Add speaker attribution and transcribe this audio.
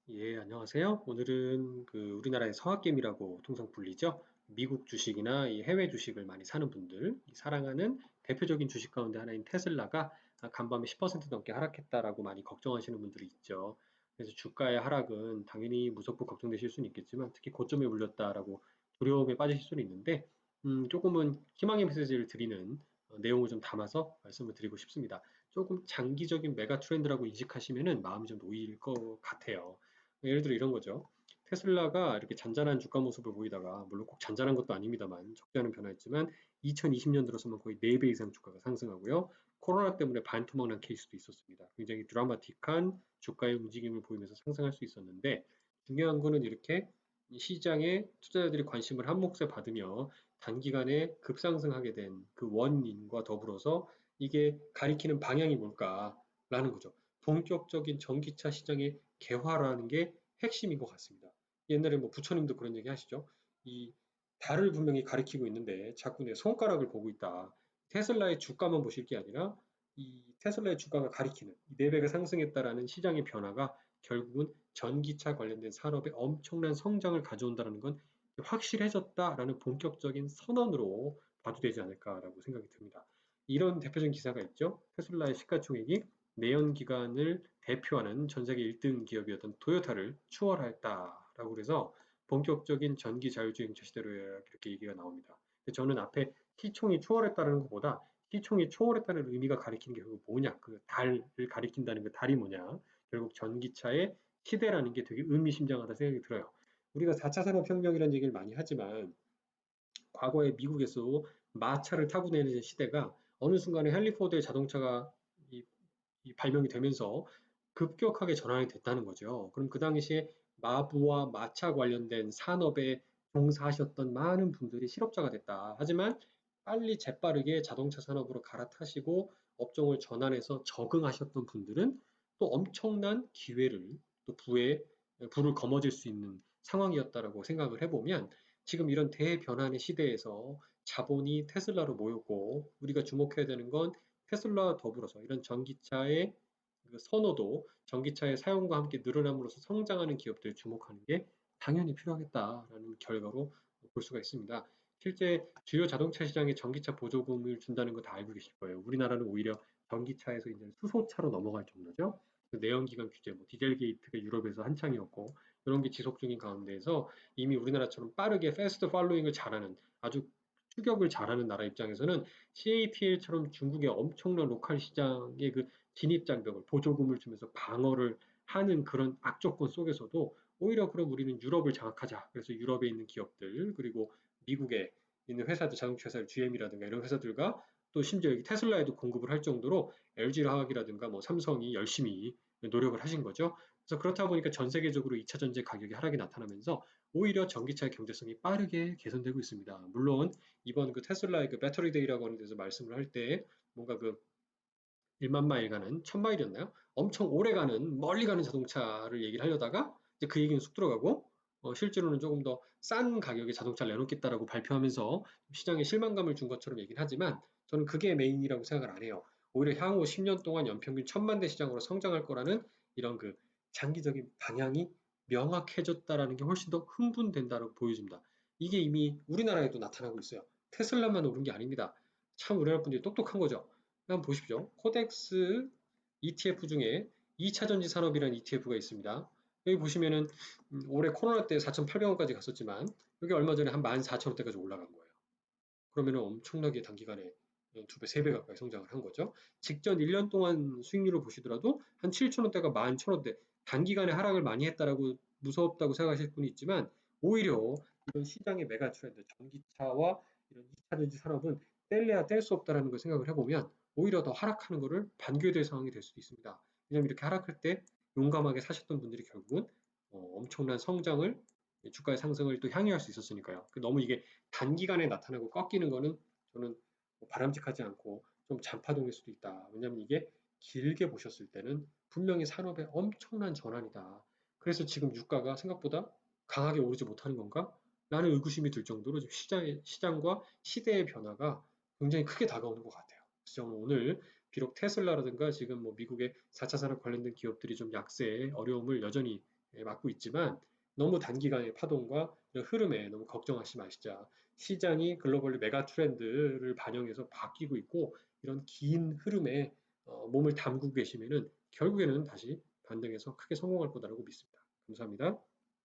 Speaker 1: 안녕하세요. 오늘은 우리나라의 서학개미라고 통상 불리죠. 미국 주식이나 이 해외 주식을 많이 사는 분들, 사랑하는 대표적인 주식 가운데 하나인 테슬라가 간밤에 10% 넘게 하락했다라고 많이 걱정하시는 분들이 있죠. 그래서 주가의 하락은 당연히 무섭고 걱정되실 수는 있겠지만 특히 고점에 물렸다라고 두려움에 빠지실 수는 있는데 조금은 희망의 메시지를 드리는 내용을 좀 담아서 말씀을 드리고 싶습니다. 조금 장기적인 메가 트렌드라고 인식하시면은 마음이 좀 놓일 것 같아요. 예를 들어 이런 거죠. 테슬라가 이렇게 잔잔한 주가 모습을 보이다가, 물론 꼭 잔잔한 것도 아닙니다만, 적지 않은 변화였지만, 2020년 들어서만 거의 4배 이상 주가가 상승하고요. 코로나 때문에 반토막난 케이스도 있었습니다. 굉장히 드라마틱한 주가의 움직임을 보이면서 상승할 수 있었는데, 중요한 거는 이렇게 시장에 투자자들이 관심을 한 몫에 받으며 단기간에 급상승하게 된 그 원인과 더불어서 이게 가리키는 방향이 뭘까라는 거죠. 본격적인 전기차 시장의 개화라는 게 핵심인 것 같습니다. 옛날에 뭐 부처님도 그런 얘기 하시죠. 이 달을 분명히 가리키고 있는데 자꾸 내 손가락을 보고 있다. 테슬라의 주가만 보실 게 아니라 이 테슬라의 주가가 가리키는 이 4배가 상승했다라는 시장의 변화가 결국은 전기차 관련된 산업에 엄청난 성장을 가져온다는 건 확실해졌다라는 본격적인 선언으로 봐도 되지 않을까라고 생각이 듭니다. 이런 대표적인 기사가 있죠. 테슬라의 시가총액이 내연 기관을 대표하는 전 세계 1등 기업이었던 토요타를 추월했다라고 그래서 본격적인 전기 자율주행차 시대로 이렇게 얘기가 나옵니다. 근데 저는 앞에 시총이 추월했다는 것보다 시총이 초월했다는 의미가 가리키는 게 뭐냐, 그 달을 가리킨다는 그 달이 뭐냐, 결국 전기차의 시대라는 게 되게 의미심장하다 생각이 들어요. 우리가 4차 산업혁명이라는 얘기를 많이 하지만 과거에 미국에서 마차를 타고 다니는 시대가 어느 순간에 헨리 포드의 자동차가 이, 이 발명이 되면서 급격하게 전환이 됐다는 거죠. 그럼 그 당시에 마부와 마차 관련된 산업에 종사하셨던 많은 분들이 실업자가 됐다. 하지만 빨리 재빠르게 자동차 산업으로 갈아타시고 업종을 전환해서 적응하셨던 분들은 또 엄청난 기회를 또 불을 거머쥘 수 있는 상황이었다라고 생각을 해보면 지금 이런 대변환의 시대에서 자본이 테슬라로 모였고 우리가 주목해야 되는 건 테슬라와 더불어서 이런 전기차의 그 선호도, 전기차의 사용과 함께 늘어남으로써 성장하는 기업들을 주목하는 게 당연히 필요하겠다라는 결과로 볼 수가 있습니다. 실제 주요 자동차 시장에 전기차 보조금을 준다는 거 다 알고 계실 거예요. 우리나라는 오히려 전기차에서 이제 수소차로 넘어갈 정도죠. 내연기관 규제, 뭐 디젤 게이트가 유럽에서 한창이었고 이런 게 지속 중인 가운데에서 이미 우리나라처럼 빠르게 패스트 팔로잉을 잘하는 아주 추격을 잘하는 나라 입장에서는 CATL처럼 중국의 엄청난 로컬 시장의 그 진입 장벽을 보조금을 주면서 방어를 하는 그런 악조건 속에서도 오히려 그럼 우리는 유럽을 장악하자. 그래서 유럽에 있는 기업들 그리고 미국에 있는 회사들 자동차 회사 GM이라든가 이런 회사들과 또 심지어 여기 테슬라에도 공급을 할 정도로 LG화학이라든가 뭐 삼성이 열심히 노력을 하신 거죠. 그래서 그렇다 보니까 전 세계적으로 2차 전지 가격이 하락이 나타나면서 오히려 전기차의 경제성이 빠르게 개선되고 있습니다. 물론 이번 그 테슬라의 그 배터리 데이라고 하는 데서 말씀을 할 때 뭔가 그 1만 마일 가는 1000마일이었나요? 엄청 오래 가는 멀리 가는 자동차를 얘기를 하려다가 이제 그 얘기는 쑥 들어가고 실제로는 조금 더 싼 가격의 자동차를 내놓겠다라고 발표하면서 시장에 실망감을 준 것처럼 얘기는 하지만 저는 그게 메인이라고 생각을 안 해요. 오히려 향후 10년 동안 연평균 1000만 대 시장으로 성장할 거라는 이런 그 장기적인 방향이 명확해졌다라는 게 훨씬 더 흥분된다라고 보여집니다. 이게 이미 우리나라에도 나타나고 있어요. 테슬라만 오른 게 아닙니다. 참 우리나라 분들이 똑똑한 거죠. 한번 보십시오. 코덱스 ETF 중에 2차 전지 산업이라는 ETF가 있습니다. 여기 보시면은 올해 코로나 때 4,800원까지 갔었지만 여기 얼마 전에 한 14,000원대까지 올라간 거예요. 그러면은 엄청나게 단기간에 두 배, 세 배 가까이 성장을 한 거죠. 직전 1년 동안 수익률을 보시더라도 한 7,000원대가 11,000원대 단기간에 하락을 많이 했다라고 무섭다고 생각하실 분이 있지만 오히려 이런 시장의 메가 트렌드, 전기차와 이런 2차 전지 산업은 뗄래야 뗄 수 없다라는 걸 생각을 해보면 오히려 더 하락하는 것을 반겨야 상황이 될 수도 있습니다. 왜냐하면 이렇게 하락할 때 용감하게 사셨던 분들이 결국은 엄청난 성장을 주가의 상승을 또 향유할 수 있었으니까요. 너무 이게 단기간에 나타나고 꺾이는 거는 저는 뭐 바람직하지 않고 좀 잔파동일 수도 있다. 왜냐하면 이게 길게 보셨을 때는 분명히 산업의 엄청난 전환이다. 그래서 지금 유가가 생각보다 강하게 오르지 못하는 건가? 라는 의구심이 들 정도로 지금 시장과 시대의 변화가 굉장히 크게 다가오는 것 같아요. 그래서 저는 오늘 비록 테슬라라든가 지금 뭐 미국의 4차 산업 관련된 기업들이 좀 약세에 어려움을 여전히 맞고 있지만 너무 단기간의 파동과 흐름에 너무 걱정하지 마시자. 시장이 글로벌리 메가 트렌드를 반영해서 바뀌고 있고 이런 긴 흐름에 몸을 담그고 계시면은 결국에는 다시 반등해서 크게 성공할 거다라고 믿습니다. 감사합니다.